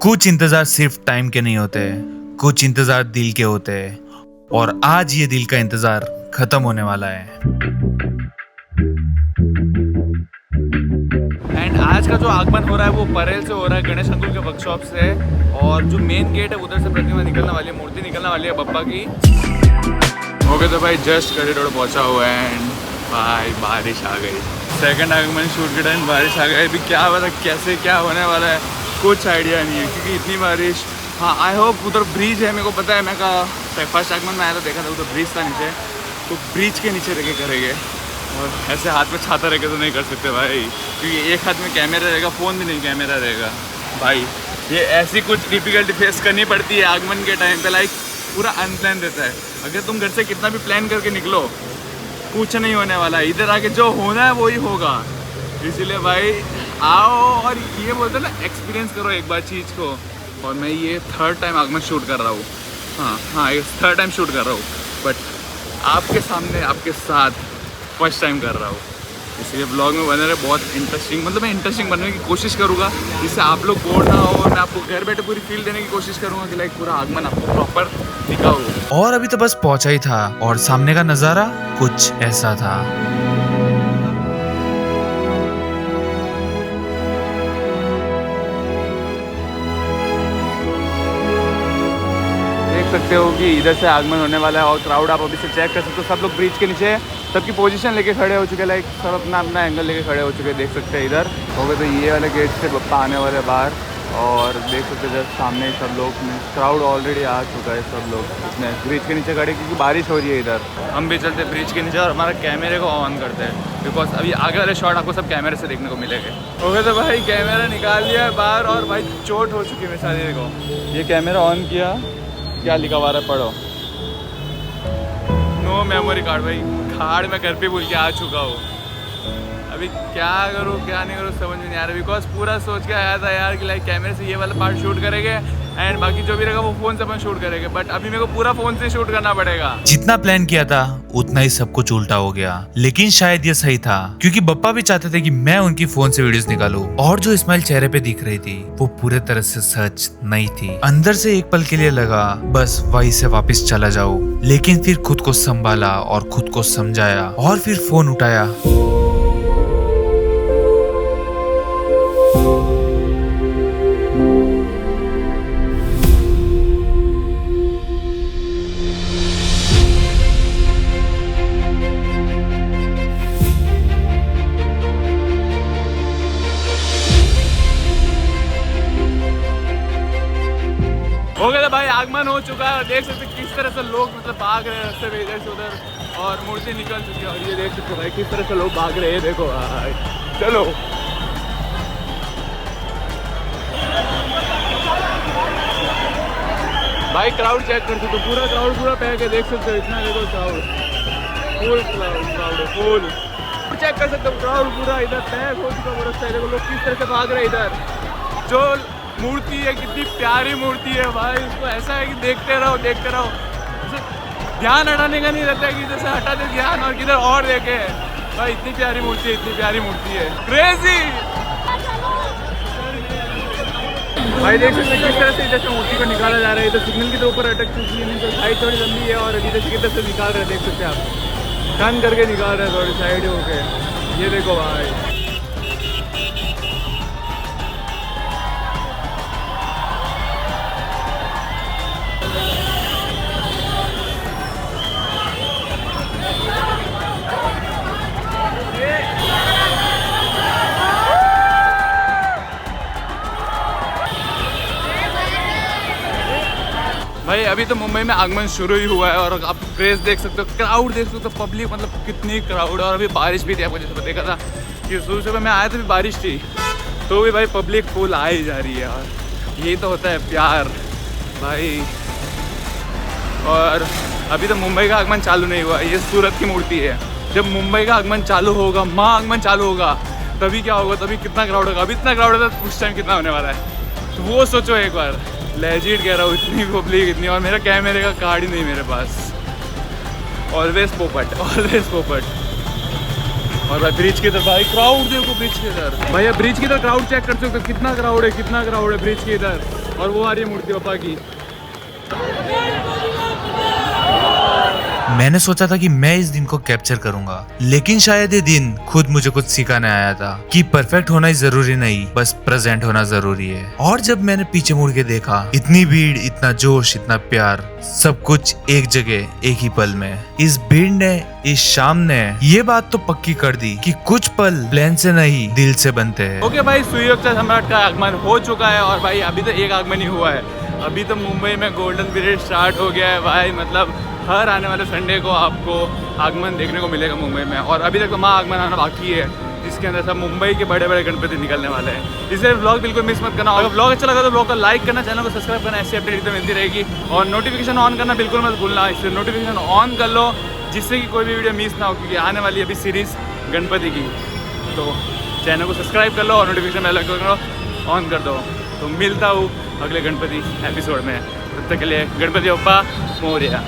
कुछ इंतजार सिर्फ टाइम के नहीं होते, कुछ इंतजार दिल के होते हैं। और आज ये दिल का इंतजार खत्म होने वाला है। एंड आज का जो आगमन हो रहा है वो परेल से हो रहा है, गणेश अंकुल के वर्कशॉप से। और जो मेन गेट है उधर से प्रतिमा निकलने वाली है, मूर्ति निकलने वाली है बप्पा की। ओके तो भाई जस्ट कड़ी रोड पहुंचा हुआ है एंड भाई बारिश आ गई। सेकंड आगमन शूट के टाइम बारिश आ गई। अभी क्या पता कैसे क्या होने वाला है, कुछ आइडिया नहीं है क्योंकि इतनी बारिश। हाँ आई होप उधर ब्रिज है, मेरे को पता है। मैं का फर्स्ट आगमन में आया था, देखा था उधर ब्रिज था नीचे, तो ब्रिज के नीचे रह के करेंगे। और ऐसे हाथ में छाता रह के तो नहीं कर सकते भाई, क्योंकि एक हाथ में कैमरा रहेगा, फ़ोन भी नहीं कैमरा रहेगा भाई। ये ऐसी कुछ डिफ़िकल्टी फेस करनी पड़ती है आगमन के टाइम पे। लाइक पूरा अनप्लान रहता है। अगर तुम घर से कितना भी प्लान करके निकलो, कुछ नहीं होने वाला। इधर आके जो होना है वही होगा। इसीलिए भाई आओ और ये बोलते हैं ना, एक्सपीरियंस करो एक बार चीज़ को। और मैं ये थर्ड टाइम आगमन शूट कर रहा हूँ। हाँ ये थर्ड टाइम शूट कर रहा हूँ, बट आपके सामने आपके साथ फर्स्ट टाइम कर रहा हूँ। इसलिए ब्लॉग में बने रहे, बहुत इंटरेस्टिंग, मतलब मैं इंटरेस्टिंग बनने की कोशिश करूँगा जिससे आप लोग बोर ना हो। और मैं आपको घर बैठे पूरी फील देने की कोशिश करूँगा कि लाइक पूरा आगमन आपको प्रॉपर दिखाऊँ। और अभी तो बस पहुंचा ही था और सामने का नजारा कुछ ऐसा था। देख सकते हो कि इधर से आगमन होने वाला है और क्राउड आप अभी से चेक कर सकते हो। सब लोग ब्रिज के नीचे सबकी पोजीशन लेके खड़े हो चुके हैं, लाइक सब अपना अपना एंगल लेके खड़े हो चुके हैं। देख सकते हैं इधर हो गए तो ये वाले गेट से बप्पा आने वाले बाहर। और देख सकते हैं जस्ट सामने सब लोग, क्राउड ऑलरेडी आ चुका है। सब लोग इसमें ब्रिज के नीचे खड़े क्योंकि बारिश हो रही है इधर। हम भी चलते ब्रिज के नीचे और हमारा कैमरे को ऑन करते हैं, बिकॉज अभी आगे वाले शॉट आपको सब कैमरे से देखने को मिलेंगे। हो गए तो भाई कैमरा निकाल लिया है बाहर और भाई चोट हो चुकी है मेरे सारे को। ये कैमरा ऑन किया, क्या लिखा हुआ है पढ़ो, नो मेमोरी कार्ड। भाई कार्ड मैं घर पे भूल के आ चुका हूँ। अभी क्या करूँ क्या नहीं करूँ समझ में नहीं आ रहा, बिकॉज पूरा सोच के आया था यार कि लाइक कैमरे से ये वाला पार्ट शूट करेंगे एंड बाकी जो भी रहेगा वो फोन से अपन शूट करेंगे। बट अभी मेरे को पूरा फोन से शूट करना पड़ेगा। जितना प्लान किया था उतना ही सब कुछ उल्टा हो गया, लेकिन शायद ये सही था क्योंकि बप्पा भी चाहते थे कि मैं उनकी फोन से वीडियोस निकालूं। और जो स्माइल चेहरे पे दिख रही थी वो पूरे तरह से सच नहीं थी। अंदर से एक पल के लिए लगा बस वहीं से वापस चला जाऊं, लेकिन फिर खुद को संभाला और खुद को समझाया और फिर फोन उठाया। हो गया था भाई, आगमन हो चुका है। देख सकते किस तरह से लोग मतलब भाग रहे हैं रास्ते में इधर से उधर, और मूर्ति निकल चुकी है। और ये देख सकते भाई किस तरह से लोग भाग रहे हैं, देखो भाई। चलो भाई क्राउड चेक कर सकते हो, पूरा क्राउड पूरा पैक है। देख सकते हो इतना, देखो crowd full, crowd full check कर सकते हो। क्राउड पूरा इधर पैक हो चुका है रास्ता, देखो लोग किस तरह से भाग रहे हैं इधर। जो मूर्ति है कितनी प्यारी मूर्ति है भाई, उसको ऐसा है कि देखते रहो देखते रहो। जैसे ध्यान हटाने का नहीं रहता है कि जैसे हटा दे ध्यान और किधर और देखे। भाई इतनी प्यारी मूर्ति है, इतनी प्यारी मूर्ति है, क्रेजी। भाई देख सकते किस तरह से इधर से मूर्ति को निकाला जा रहा है। तो सिग्नल के ऊपर अटक चुकी है, तो साइड थोड़ी लंबी है और इधर से किधर से निकाल रहे हैं। देख सकते हैं आप, टर्न करके निकाल रहे हैं थोड़ी साइड होके। ये देखो भाई, भाई अभी तो मुंबई में आगमन शुरू ही हुआ है और आप क्रेज देख सकते हो, क्राउड देख सकते हो, पब्लिक मतलब कितनी क्राउड है। और अभी बारिश भी थी, आपको जैसे देखा था कि सुबह मैं आया था भी बारिश थी, तो भी भाई पब्लिक फुल आ ही जा रही है। और यही तो होता है प्यार भाई। और अभी तो मुंबई का आगमन चालू नहीं हुआ, ये सूरत की मूर्ति है। जब मुंबई का आगमन चालू होगा, माँ आगमन चालू होगा, तभी क्या होगा, तभी कितना क्राउड होगा। अभी इतना क्राउड है तो उस टाइम कितना होने वाला है, तो वो सोचो एक बार। लेजिट कह रहा हूँ, इतनी पब्लिक इतनी, और मेरा कैमरे का कार्ड ही नहीं मेरे पास। ऑलवेज पोपट, ऑलवेज पोपट। और भाई ब्रिज की तरफ भाई क्राउड देखो, ब्रिज के इधर भैया, ब्रिज की तरफ क्राउड चेक कर सकते हो कितना क्राउड है, कितना क्राउड है ब्रिज के इधर। और वो आ रही है मूर्ति बप्पा की। मैंने सोचा था कि मैं इस दिन को कैप्चर करूंगा, लेकिन शायद ये दिन खुद मुझे कुछ सिखाने आया था कि परफेक्ट होना ही जरूरी नहीं, बस प्रेजेंट होना जरूरी है। और जब मैंने पीछे मुड़ के देखा, इतनी भीड़, इतना जोश, इतना प्यार, सब कुछ एक जगह, एक ही पल में। इस भीड़ ने, इस शाम ने ये बात तो पक्की कर दी कि कुछ पल प्लान से नहीं, दिल से बनते हैं। ओके भाई, सुयोगचा सम्राट का आगमन हो चुका है और भाई अभी तो एक आगमन ही हुआ है। अभी तो मुंबई में गोल्डन पीरियड स्टार्ट हो गया है भाई। मतलब हर आने वाले संडे को आपको आगमन देखने को मिलेगा मुंबई में। और अभी तक तो महा आगमन आना बाकी है, जिसके अंदर सब मुंबई के बड़े बड़े गणपति निकलने वाले हैं। इसलिए व्लॉग बिल्कुल मिस मत करना। अगर व्लॉग अच्छा लगा तो व्लॉग को लाइक करना, चैनल को सब्सक्राइब करना, ऐसी अपडेट तो मिलती रहेगी। और नोटिफिकेशन ऑन करना बिल्कुल मत भूलना। इसलिए नोटिफिकेशन ऑन कर लो, जिससे कि कोई भी वीडियो मिस ना हो, क्योंकि आने वाली अभी सीरीज़ गणपति की। तो चैनल को सब्सक्राइब कर लो और नोटिफिकेशन बेल ऑन कर दो। तो मिलता हूँ अगले गणपति एपिसोड में। तब तक के लिए गणपति बप्पा मोरया।